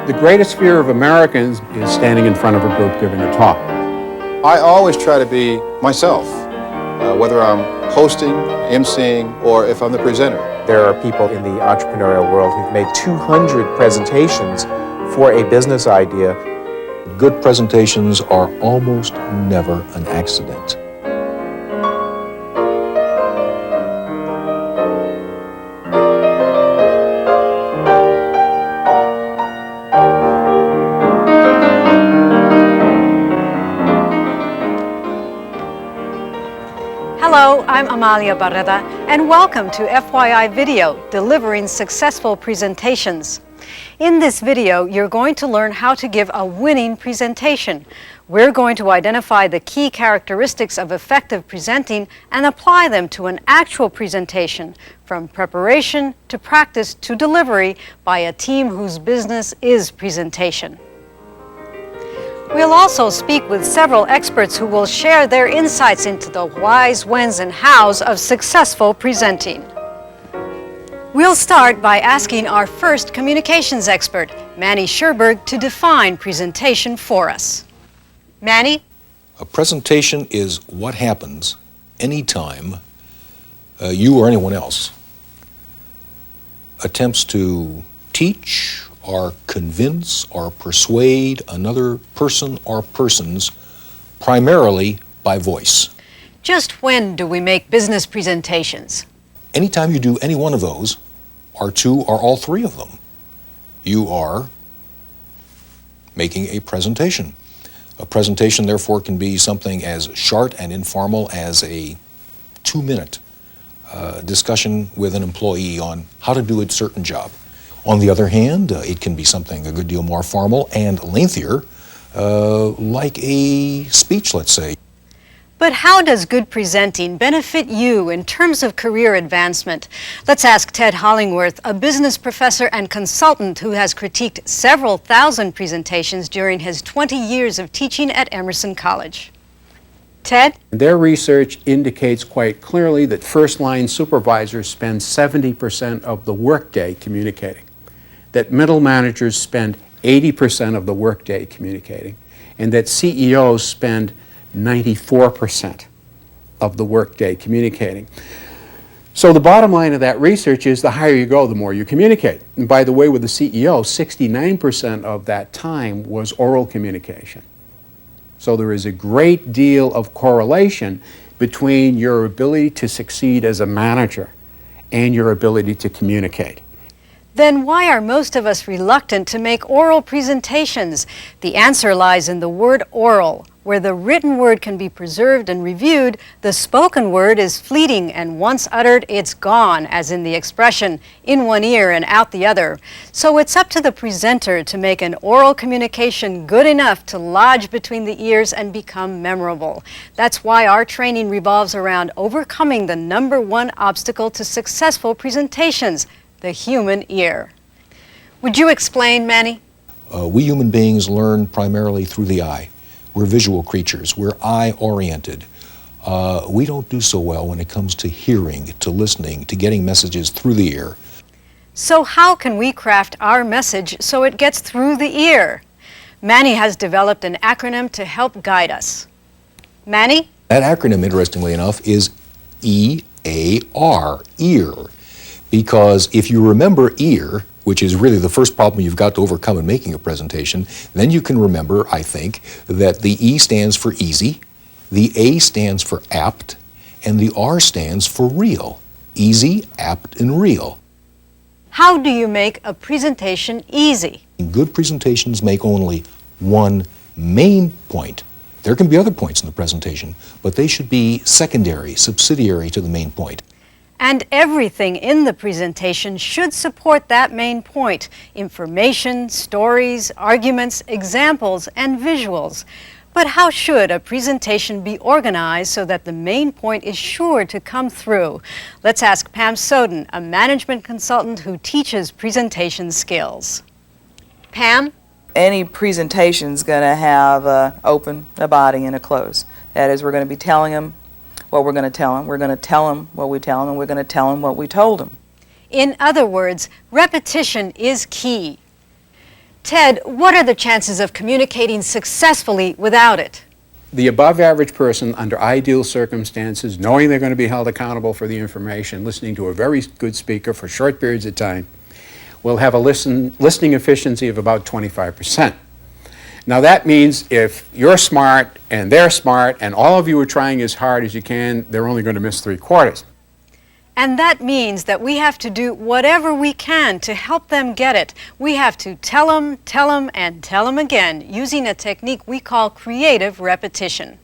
The greatest fear of Americans is standing in front of a group giving a talk. I always try to be myself, whether I'm hosting, emceeing, or if I'm the presenter. There are people in the entrepreneurial world who've made 200 presentations for a business idea. Good presentations are almost never an accident. Hello, I'm Amalia Barreda, and welcome to FYI Video, Delivering Successful Presentations. In this video, you're going to learn how to give a winning presentation. We're going to identify the key characteristics of effective presenting and apply them to an actual presentation, from preparation to practice to delivery by a team whose business is presentation. We'll also speak with several experts who will share their insights into the whys, whens, and hows of successful presenting. We'll start by asking our first communications expert, Manny Sherberg, to define presentation for us. Manny? A presentation is what happens anytime you or anyone else attempts to teach or convince or persuade another person or persons primarily by voice. Just when do we make business presentations? Anytime you do any one of those, or two or all three of them, you are making a presentation. A presentation, therefore, can be something as short and informal as a 2-minute discussion with an employee on how to do a certain job. On the other hand, it can be something a good deal more formal and lengthier, like a speech, let's say. But how does good presenting benefit you in terms of career advancement? Let's ask Ted Hollingworth, a business professor and consultant who has critiqued several thousand presentations during his 20 years of teaching at Emerson College. Ted? Their research indicates quite clearly that first-line supervisors spend 70% of the workday communicating, that middle managers spend 80% of the workday communicating, and that CEOs spend 94% of the workday communicating. So the bottom line of that research is the higher you go, the more you communicate. And by the way, with the CEO, 69% of that time was oral communication. So there is a great deal of correlation between your ability to succeed as a manager and your ability to communicate. Then why are most of us reluctant to make oral presentations? The answer lies in the word oral. Where the written word can be preserved and reviewed, the spoken word is fleeting, and once uttered, it's gone, as in the expression, in one ear and out the other. So it's up to the presenter to make an oral communication good enough to lodge between the ears and become memorable. That's why our training revolves around overcoming the #1 obstacle to successful presentations, the human ear. Would you explain, Manny? We human beings learn primarily through the eye. We're visual creatures. We're eye-oriented. We don't do so well when it comes to hearing, to listening, to getting messages through the ear. So how can we craft our message so it gets through the ear? Manny has developed an acronym to help guide us. Manny? That acronym, interestingly enough, is EAR, ear. Because if you remember ear, which is really the first problem you've got to overcome in making a presentation, then you can remember, I think, that the E stands for easy, the A stands for apt, and the R stands for real. Easy, apt, and real. How do you make a presentation easy? Good presentations make only one main point. There can be other points in the presentation, but they should be secondary, subsidiary to the main point. And everything in the presentation should support that main point: information, stories, arguments, examples, and visuals. But how should a presentation be organized so that the main point is sure to come through? Let's ask Pam Soden, a management consultant who teaches presentation skills. Pam? Any presentation's going to have an open, a body, and a close. That is, we're going to be telling them what we're going to tell them, we're going to tell them what we tell them, and we're going to tell them what we told them. In other words, repetition is key. Ted, what are the chances of communicating successfully without it? The above average person, under ideal circumstances, knowing they're going to be held accountable for the information, listening to a very good speaker for short periods of time, will have a listening efficiency of about 25%. Now that means if you're smart and they're smart and all of you are trying as hard as you can, they're only going to miss 3/4. And that means that we have to do whatever we can to help them get it. We have to tell them, and tell them again, using a technique we call creative repetition.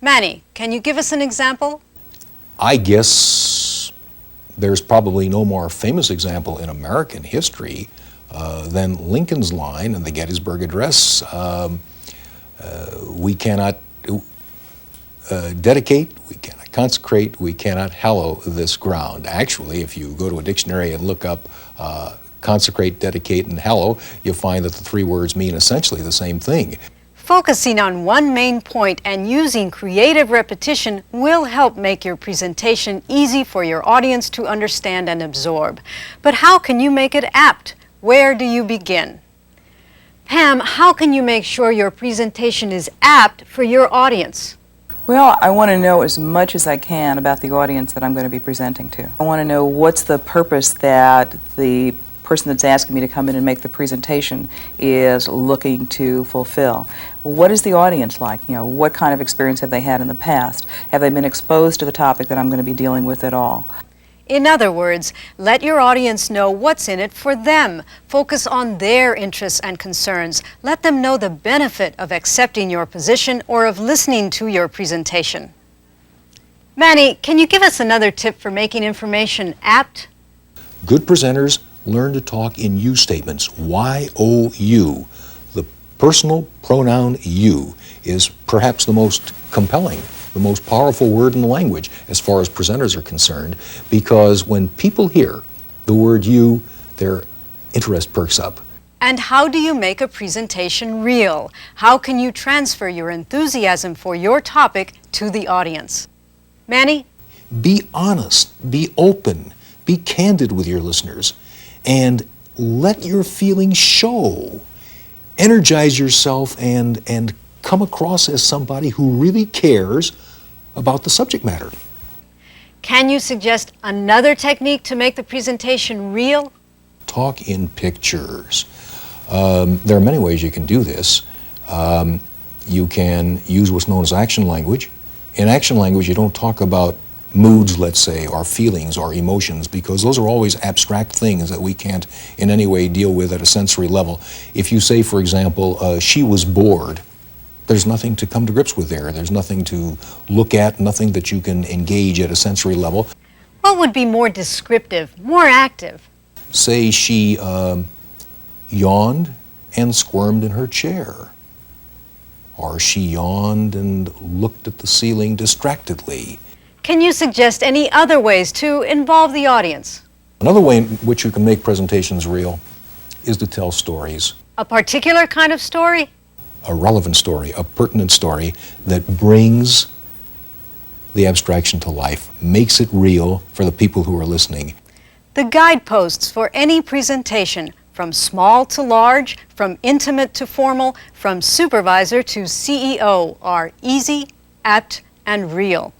Manny, can you give us an example? I guess there's probably no more famous example in American history than Lincoln's line in the Gettysburg Address. We cannot dedicate, we cannot consecrate, we cannot hallow this ground. Actually, if you go to a dictionary and look up consecrate, dedicate, and hallow, you'll find that the three words mean essentially the same thing. Focusing on one main point and using creative repetition will help make your presentation easy for your audience to understand and absorb. But how can you make it apt? Where do you begin? Pam, how can you make sure your presentation is apt for your audience? Well, I want to know as much as I can about the audience that I'm going to be presenting to. I want to know what's the purpose that the person that's asking me to come in and make the presentation is looking to fulfill. What is the audience like? You know, what kind of experience have they had in the past? Have they been exposed to the topic that I'm going to be dealing with at all? In other words, let your audience know what's in it for them. Focus on their interests and concerns. Let them know the benefit of accepting your position or of listening to your presentation. Manny, can you give us another tip for making information apt? Good presenters learn to talk in you statements. Y-O-U. The personal pronoun you is perhaps the most compelling, the most powerful word in the language as far as presenters are concerned, because when people hear the word you, their interest perks up. And how do you make a presentation real? How can you transfer your enthusiasm for your topic to the audience? Manny? Be honest, be open, be candid with your listeners, and let your feelings show. Energize yourself and come across as somebody who really cares about the subject matter. Can you suggest another technique to make the presentation real? Talk in pictures. There are many ways you can do this. You can use what's known as action language. In action language, you don't talk about moods, let's say, or feelings or emotions, because those are always abstract things that we can't in any way deal with at a sensory level. If you say, for example, she was bored, there's nothing to come to grips with there. There's nothing to look at, nothing that you can engage at a sensory level. What would be more descriptive, more active? Say she yawned and squirmed in her chair. Or she yawned and looked at the ceiling distractedly. Can you suggest any other ways to involve the audience? Another way in which you can make presentations real is to tell stories. A particular kind of story? A relevant story, a pertinent story that brings the abstraction to life, makes it real for the people who are listening. The guideposts for any presentation, from small to large, from intimate to formal, from supervisor to CEO, are easy, apt, and real.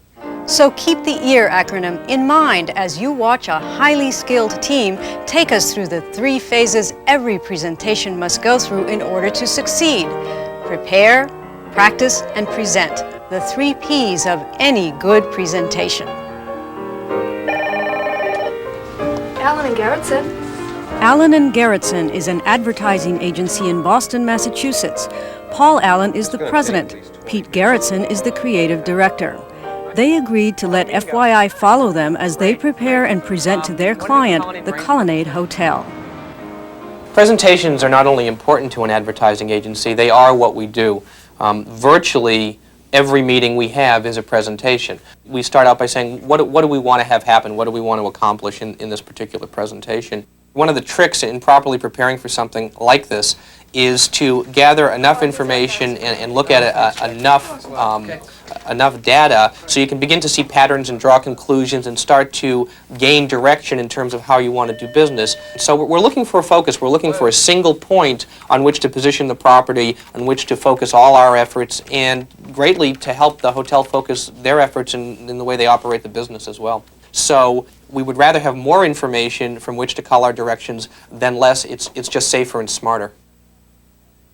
So keep the EAR acronym in mind as you watch a highly skilled team take us through the 3 phases every presentation must go through in order to succeed. Prepare, practice, and present. The 3 P's of any good presentation. Allen and Gerritsen. Allen & Gerritsen is an advertising agency in Boston, Massachusetts. Paul Allen is the president. Pete Gerritsen is the creative director. They agreed to let FYI follow them as they prepare and present to their client, the Colonnade Hotel. Presentations are not only important to an advertising agency, they are what we do. Virtually every meeting we have is a presentation. We start out by saying, what do we want to have happen? What do we want to accomplish in this particular presentation? One of the tricks in properly preparing for something like this is to gather enough information and look at enough data so you can begin to see patterns and draw conclusions and start to gain direction in terms of how you want to do business. So we're looking for a focus. We're looking for a single point on which to position the property, on which to focus all our efforts, and greatly to help the hotel focus their efforts in the way they operate the business as well. So we would rather have more information from which to call our directions than less. It's just safer and smarter.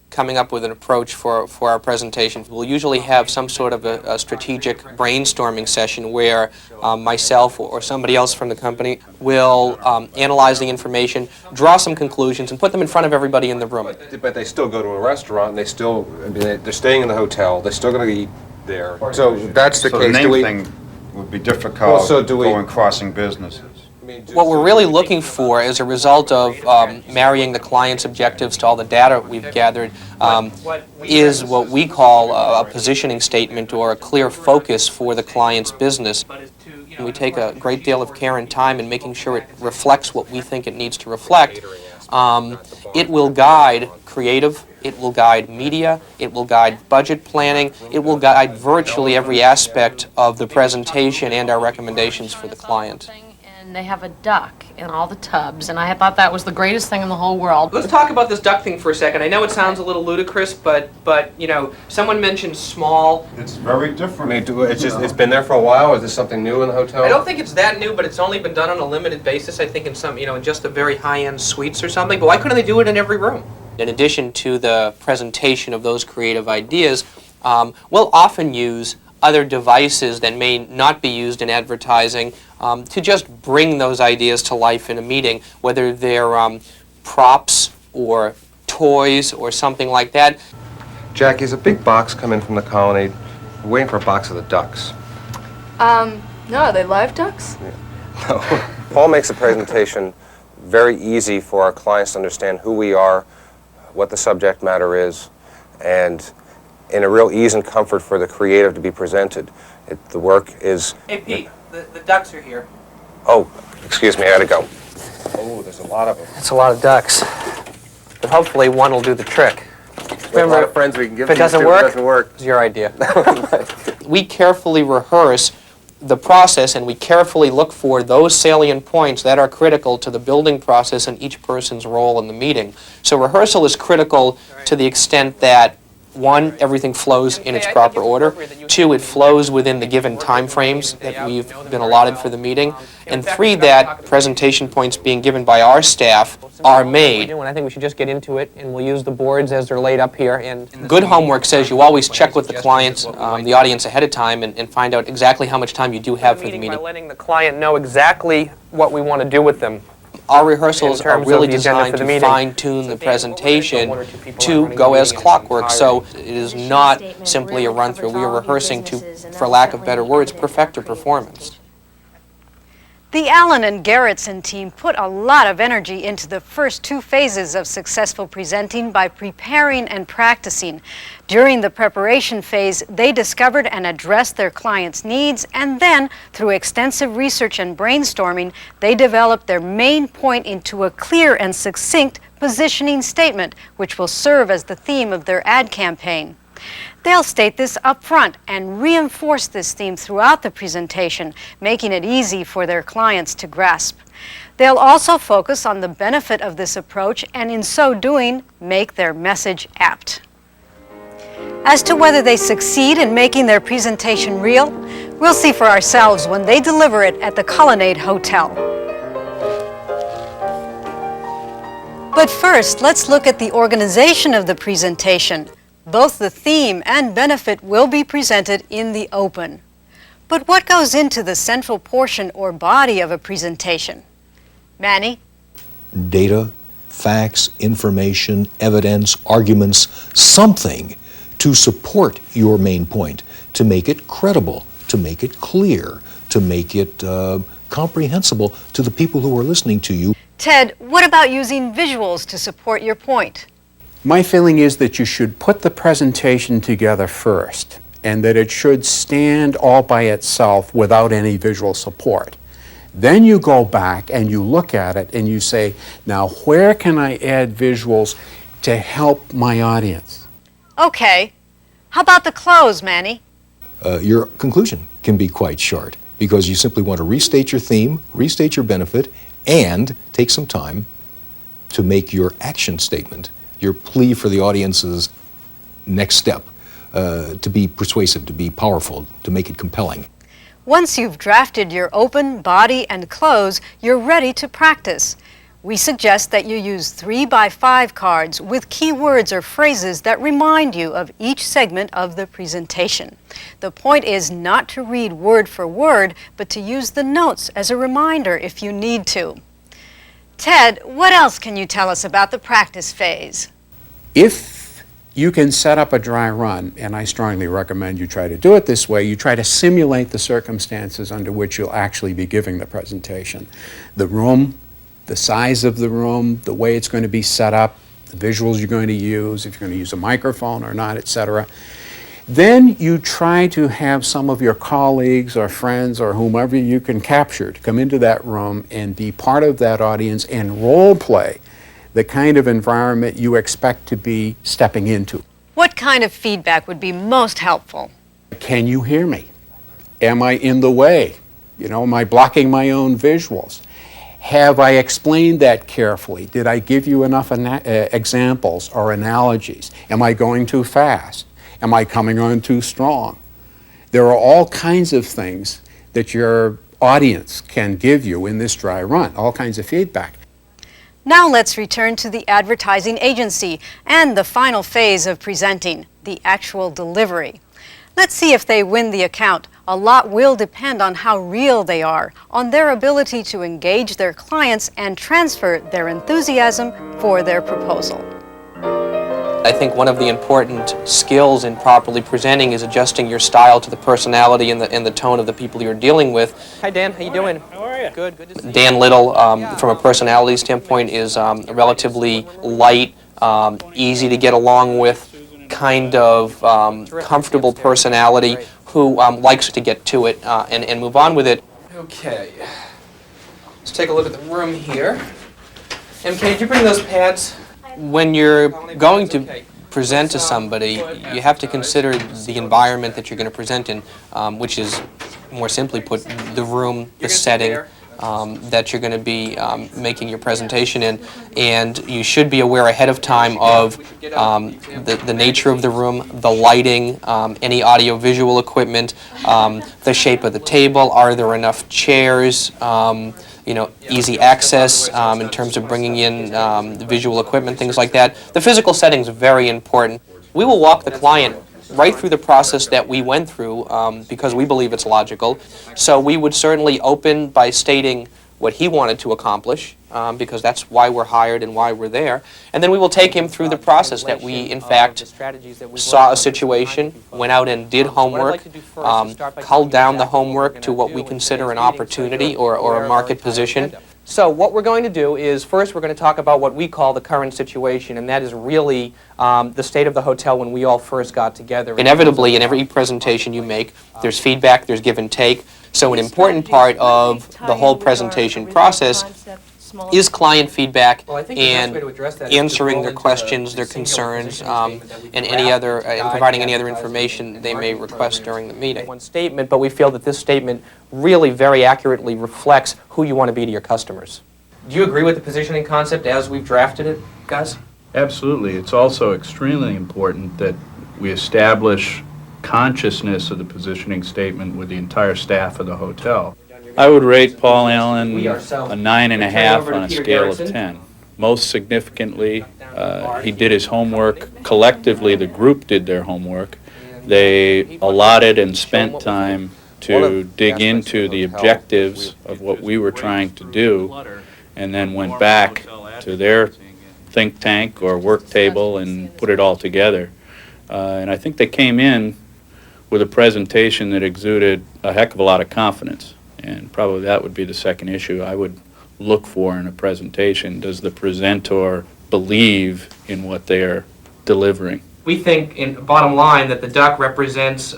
Coming up with an approach for our presentation. We'll usually have some sort of a strategic brainstorming session where myself or somebody else from the company will analyze the information, draw some conclusions, and put them in front of everybody in the room. But they still go to a restaurant, and they still, I mean, they're staying in the hotel, they're still going to eat there. So that's the So case. the Do we- name thing would be Well, difficult so do we- going crossing businesses. What we're really looking for as a result of marrying the client's objectives to all the data we've gathered is what we call a positioning statement or a clear focus for the client's business. We take a great deal of care and time in making sure it reflects what we think it needs to reflect. It will guide creative, it will guide media, it will guide budget planning, it will guide virtually every aspect of the presentation and our recommendations for the client. And they have a duck in all the tubs, and I thought that was the greatest thing in the whole world. Let's talk about this duck thing for a second. I know it sounds a little ludicrous, but you know, someone mentioned small. It's very different. I mean, it's been there for a while, or is this something new in the hotel? I don't think it's that new, but it's only been done on a limited basis. I think in some, in just the very high-end suites or something. But why couldn't they do it in every room? In addition to the presentation of those creative ideas, we'll often use other devices that may not be used in advertising to just bring those ideas to life in a meeting, whether they're props or toys or something like that. Jackie, is a big box coming from the Colony? We're waiting for a box of the ducks. No, are they live ducks? No. Paul makes the presentation very easy for our clients to understand who we are, what the subject matter is, and in a real ease and comfort for the creative to be presented. The work is... Hey, Pete, the ducks are here. Oh, excuse me, I gotta go. Oh, there's a lot of them. That's a lot of ducks. But hopefully one will do the trick. We have a lot of friends we can give If it these to. doesn't work, it's your idea. We carefully rehearse the process, and we carefully look for those salient points that are critical to the building process and each person's role in the meeting. So rehearsal is critical to the extent that, one, everything flows in its proper order. Two, it flows within the given time frames that we've been allotted for the meeting. And three, that presentation points being given by our staff are made. And I think we should just get into it, and we'll use the boards as they're laid up here. And good homework says you always check with the clients, the audience ahead of time, and find out exactly how much time you do have for the meeting. By letting the client know exactly what we want to do with them. Our rehearsals are really designed to fine-tune the presentation to go as clockwork, so it is not simply a run-through. We are rehearsing to, for lack of better words, perfect a performance. The Allen and Gerritsen team put a lot of energy into the first two phases of successful presenting by preparing and practicing. During the preparation phase, they discovered and addressed their clients' needs, and then, through extensive research and brainstorming, they developed their main point into a clear and succinct positioning statement, which will serve as the theme of their ad campaign. They'll state this up front and reinforce this theme throughout the presentation, making it easy for their clients to grasp. They'll also focus on the benefit of this approach and in so doing, make their message apt. As to whether they succeed in making their presentation real, we'll see for ourselves when they deliver it at the Colonnade Hotel. But first, let's look at the organization of the presentation. Both the theme and benefit will be presented in the open. But what goes into the central portion or body of a presentation? Manny? Data, facts, information, evidence, arguments, something to support your main point, to make it credible, to make it clear, to make it comprehensible to the people who are listening to you. Ted, what about using visuals to support your point? My feeling is that you should put the presentation together first, and that it should stand all by itself without any visual support. Then you go back and you look at it and you say, now where can I add visuals to help my audience? Okay. How about the close, Manny? Your conclusion can be quite short because you simply want to restate your theme, restate your benefit, and take some time to make your action statement, your plea for the audience's next step, to be persuasive, to be powerful, to make it compelling. Once you've drafted your open, body, and close, you're ready to practice. We suggest that you use 3x5 cards with keywords or phrases that remind you of each segment of the presentation. The point is not to read word for word, but to use the notes as a reminder if you need to. Ted, what else can you tell us about the practice phase? If you can set up a dry run, and I strongly recommend you try to do it this way, you try to simulate the circumstances under which you'll actually be giving the presentation. The room, the size of the room, the way it's going to be set up, the visuals you're going to use, if you're going to use a microphone or not, etc. Then you try to have some of your colleagues or friends or whomever you can capture to come into that room and be part of that audience and role play the kind of environment you expect to be stepping into. What kind of feedback would be most helpful? Can you hear me? Am I in the way? Am I blocking my own visuals? Have I explained that carefully? Did I give you enough examples or analogies? Am I going too fast? Am I coming on too strong? There are all kinds of things that your audience can give you in this dry run, all kinds of feedback. Now let's return to the advertising agency and the final phase of presenting, the actual delivery. Let's see if they win the account. A lot will depend on how real they are, on their ability to engage their clients and transfer their enthusiasm for their proposal. I think one of the important skills in properly presenting is adjusting your style to the personality and the tone of the people you're dealing with. Hi Dan, how you doing? How are you? Good to see you. Dan Little, from a personality standpoint, is relatively light, easy to get along with, kind of comfortable personality who likes to get to it and move on with it. Okay, let's take a look at the room here. MK, did you bring those pads? When you're going to present to somebody, you have to consider the environment that you're going to present in, which is, more simply put, the room, the setting that you're going to be making your presentation in. And you should be aware ahead of time of the nature of the room, the lighting, any audio-visual equipment, the shape of the table, are there enough chairs, easy access in terms of bringing in the visual equipment, things like that. The physical setting is very important. We will walk the client right through the process that we went through because we believe it's logical. So we would certainly open by stating what he wanted to accomplish because that's why we're hired and why we're there. And then we will take him through the process that we, in fact, saw a situation, went out and did homework, culled down the homework to what we consider an opportunity or a market position. So what we're going to do is, first we're going to talk about what we call the current situation, and that is really the state of the hotel when we all first got together. Inevitably, in every presentation you make, there's feedback, there's give and take. So an important part of the whole presentation process is client feedback and answering their questions, their concerns, and any other, and providing any other information they may request during the meeting. One statement, but we feel that this statement really very accurately reflects who you want to be to your customers. Do you agree with the positioning concept as we've drafted it, guys? Absolutely. It's also extremely important that we establish consciousness of the positioning statement with the entire staff of the hotel. I would rate Paul Allen a 9.5 on a scale of 10. Most significantly, he did his homework. Collectively, the group did their homework. They allotted and spent time to dig into the objectives of what we were trying to do, and then went back to their think tank or work table and put it all together. And I think they came in with a presentation that exuded a heck of a lot of confidence. And probably that would be the second issue I would look for in a presentation. Does the presenter believe in what they're delivering? We think, in bottom line, that the duck represents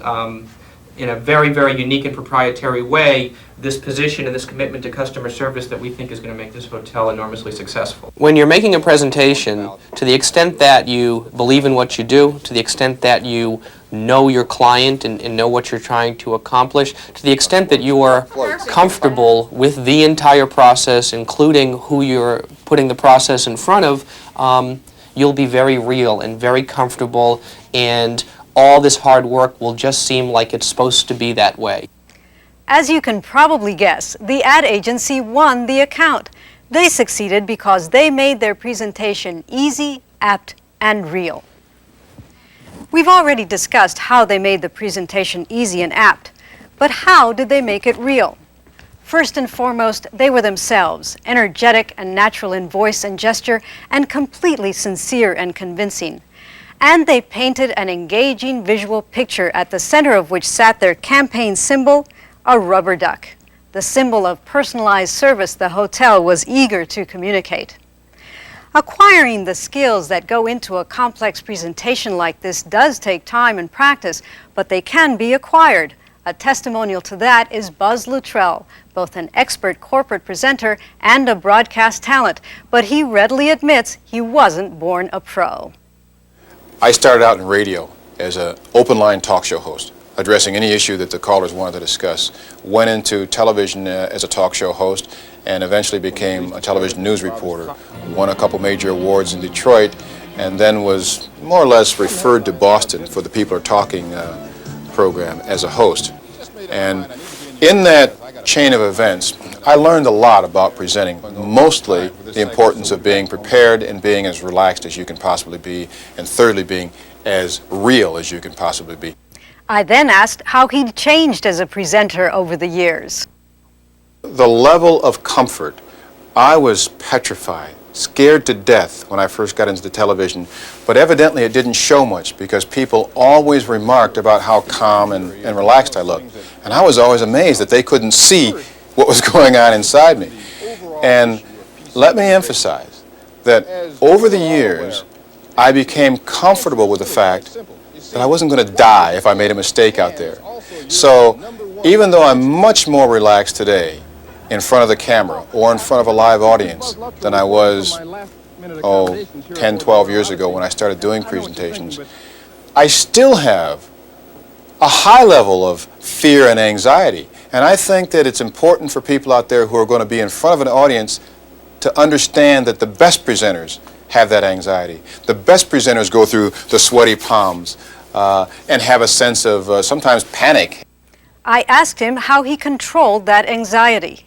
in a very, very unique and proprietary way, this position and this commitment to customer service that we think is going to make this hotel enormously successful. When you're making a presentation, to the extent that you believe in what you do, to the extent that you know your client and know what you're trying to accomplish, to the extent that you are comfortable with the entire process, including who you're putting the process in front of, you'll be very real and very comfortable, and all this hard work will just seem like it's supposed to be that way. As you can probably guess, the ad agency won the account. They succeeded because they made their presentation easy, apt, and real. We've already discussed how they made the presentation easy and apt, but how did they make it real? First and foremost, they were themselves, energetic and natural in voice and gesture, and completely sincere and convincing. And they painted an engaging visual picture at the center of which sat their campaign symbol, a rubber duck, the symbol of personalized service the hotel was eager to communicate. Acquiring the skills that go into a complex presentation like this does take time and practice, but they can be acquired. A testimonial to that is Buzz Luttrell, both an expert corporate presenter and a broadcast talent, but he readily admits he wasn't born a pro. I started out in radio as an open-line talk show host, addressing any issue that the callers wanted to discuss. Went into television as a talk show host and eventually became a television news reporter. Won a couple major awards in Detroit and then was more or less referred to Boston for the People Are Talking program as a host. And in that chain of events, I learned a lot about presenting, mostly the importance of being prepared and being as relaxed as you can possibly be, and thirdly, being as real as you can possibly be. I then asked how he'd changed as a presenter over the years. The level of comfort, I was petrified, scared to death when I first got into the television, but evidently it didn't show much because people always remarked about how calm and relaxed I looked. And I was always amazed that they couldn't see what was going on inside me. And let me emphasize that over the years, I became comfortable with the fact that I wasn't going to die if I made a mistake out there. So even though I'm much more relaxed today in front of the camera or in front of a live audience than I was, 10, 12 years ago when I started doing presentations, I still have a high level of fear and anxiety. And I think that it's important for people out there who are going to be in front of an audience to understand that the best presenters have that anxiety. The best presenters go through the sweaty palms and have a sense of sometimes panic. I asked him how he controlled that anxiety.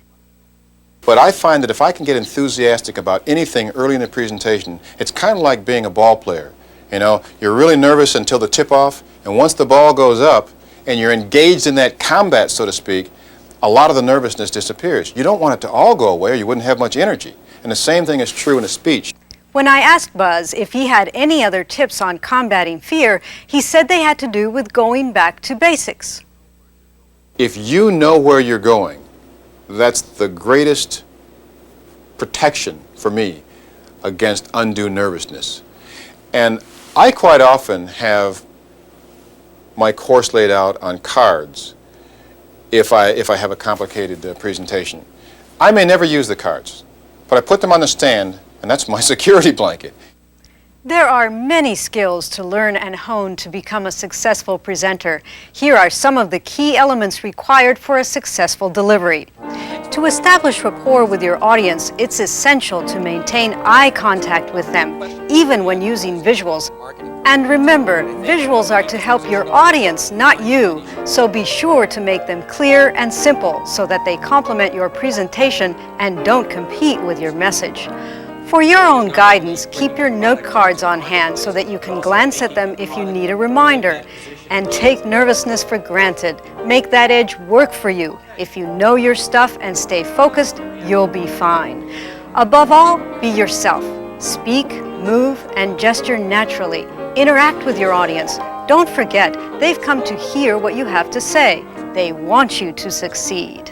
But I find that if I can get enthusiastic about anything early in the presentation, it's kind of like being a ball player. You know, you're really nervous until the tip-off, and once the ball goes up and you're engaged in that combat, so to speak, a lot of the nervousness disappears. You don't want it to all go away or you wouldn't have much energy. And the same thing is true in a speech. When I asked Buzz if he had any other tips on combating fear, he said they had to do with going back to basics. If you know where you're going, that's the greatest protection for me against undue nervousness. And I quite often have my course laid out on cards if I have a complicated presentation. I may never use the cards, but I put them on the stand, and that's my security blanket. There are many skills to learn and hone to become a successful presenter. Here are some of the key elements required for a successful delivery. To establish rapport with your audience, it's essential to maintain eye contact with them, even when using visuals. And remember, visuals are to help your audience, not you, so be sure to make them clear and simple so that they complement your presentation and don't compete with your message. For your own guidance, keep your note cards on hand so that you can glance at them if you need a reminder. And take nervousness for granted. Make that edge work for you. If you know your stuff and stay focused, you'll be fine. Above all, be yourself. Speak, move, and gesture naturally. Interact with your audience. Don't forget, they've come to hear what you have to say. They want you to succeed.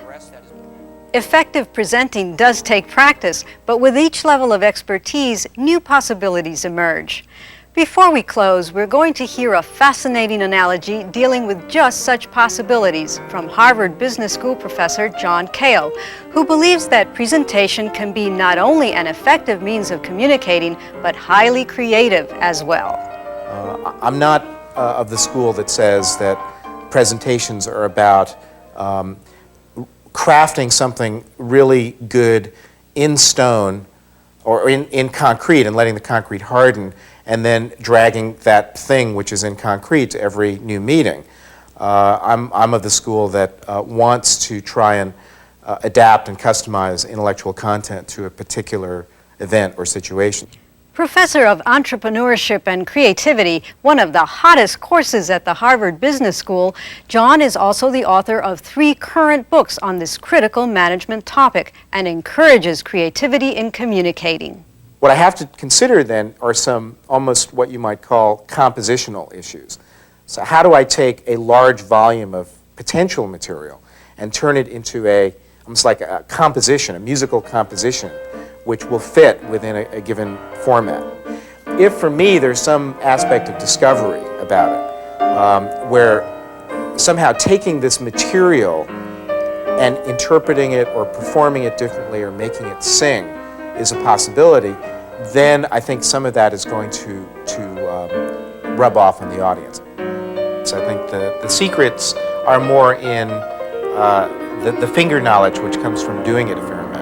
Effective presenting does take practice, but with each level of expertise, new possibilities emerge. Before we close, we're going to hear a fascinating analogy dealing with just such possibilities from Harvard Business School professor John Kao, who believes that presentation can be not only an effective means of communicating, but highly creative as well. I'm not of the school that says that presentations are about crafting something really good in stone or in concrete and letting the concrete harden and then dragging that thing which is in concrete to every new meeting. I'm of the school that wants to try and adapt and customize intellectual content to a particular event or situation. Professor of Entrepreneurship and Creativity, one of the hottest courses at the Harvard Business School, John is also the author of 3 current books on this critical management topic and encourages creativity in communicating. What I have to consider then are some almost what you might call compositional issues. So how do I take a large volume of potential material and turn it into almost like a composition, a musical composition, which will fit within a given format. If for me there's some aspect of discovery about it, where somehow taking this material and interpreting it or performing it differently or making it sing is a possibility, then I think some of that is going to rub off on the audience. So I think the secrets are more in the finger knowledge which comes from doing it a fair amount.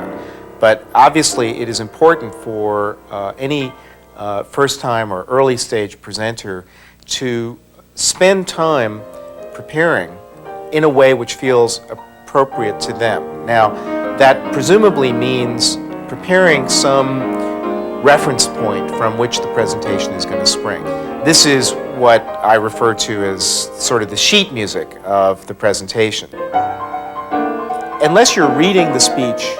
But obviously it is important for any first-time or early-stage presenter to spend time preparing in a way which feels appropriate to them. Now, that presumably means preparing some reference point from which the presentation is going to spring. This is what I refer to as sort of the sheet music of the presentation. Unless you're reading the speech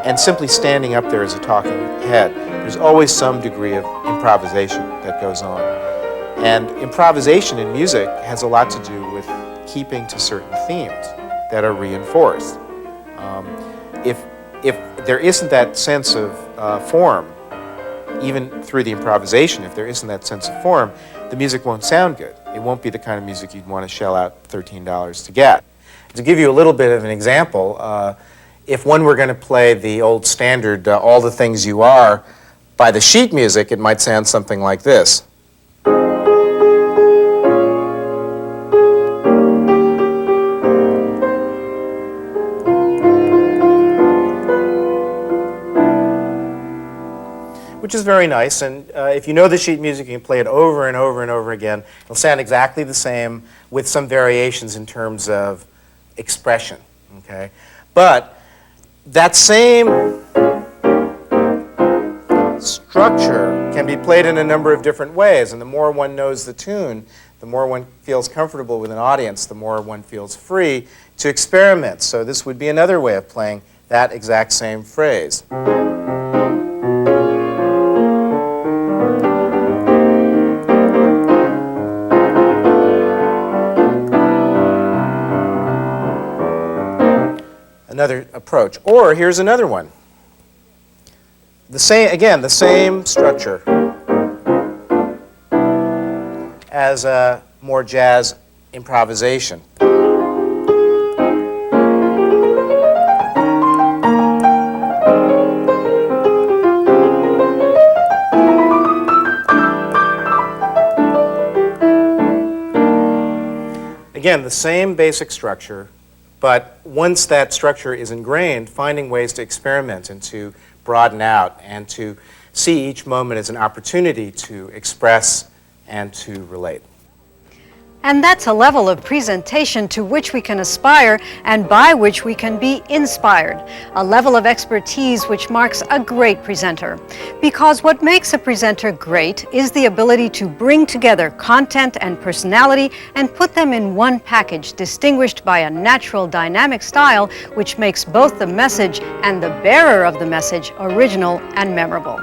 and simply standing up there as a talking head, there's always some degree of improvisation that goes on. And improvisation in music has a lot to do with keeping to certain themes that are reinforced. If there isn't that sense of form, even through the improvisation, if there isn't that sense of form, the music won't sound good. It won't be the kind of music you'd want to shell out $13 to get. To give you a little bit of an example, if one were going to play the old standard, All the Things You Are, by the sheet music, it might sound something like this. Which is very nice, and if you know the sheet music, you can play it over and over and over again. It'll sound exactly the same with some variations in terms of expression, okay? But that same structure can be played in a number of different ways, and the more one knows the tune, the more one feels comfortable with an audience, the more one feels free to experiment. So this would be another way of playing that exact same phrase. Another approach. Or here's another one. The same structure as a more jazz improvisation. Again, the same basic structure, but once that structure is ingrained, finding ways to experiment and to broaden out and to see each moment as an opportunity to express and to relate. And that's a level of presentation to which we can aspire and by which we can be inspired, a level of expertise which marks a great presenter. Because what makes a presenter great is the ability to bring together content and personality and put them in one package, distinguished by a natural dynamic style which makes both the message and the bearer of the message original and memorable.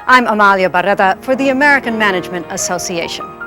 I'm Amalia Barreda for the American Management Association.